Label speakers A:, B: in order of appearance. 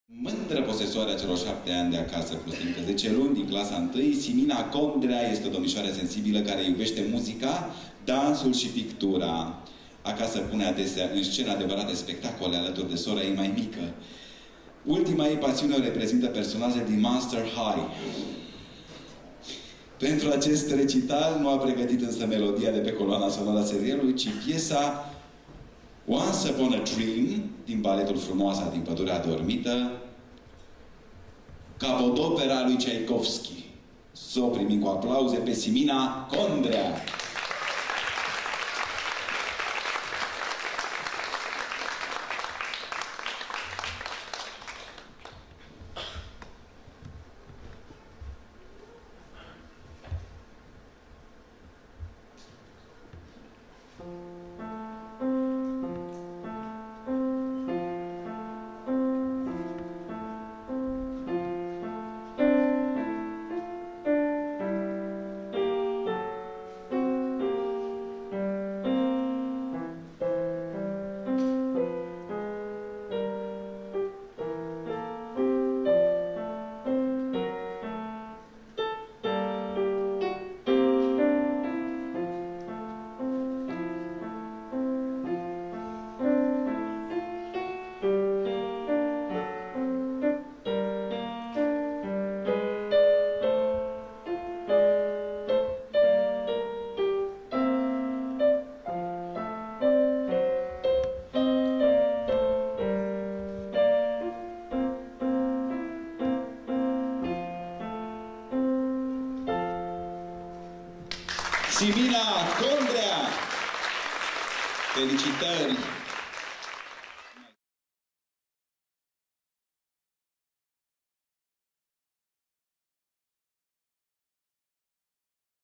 A: Mândră posesoare a celor 7 ani de acasă plus încă 10 luni din clasa 1, Simina Condrea este o domnișoară sensibilă care iubește muzica, dansul și pictura. Acasă pune adesea în scenă adevărate spectacole alături de sora ei mai mică. Ultima ei pasiune o reprezintă personaje din Monster High. Pentru acest recital nu a pregătit însă melodia de pe coloana sonoră a serialului, ci piesa Once Upon a Dream, din baletul Frumoasa din Pădurea Adormită, capodopera lui Tchaikovsky. Să o primim cu aplauze pe Simina Condrea. Simina Condrea! Felicitări!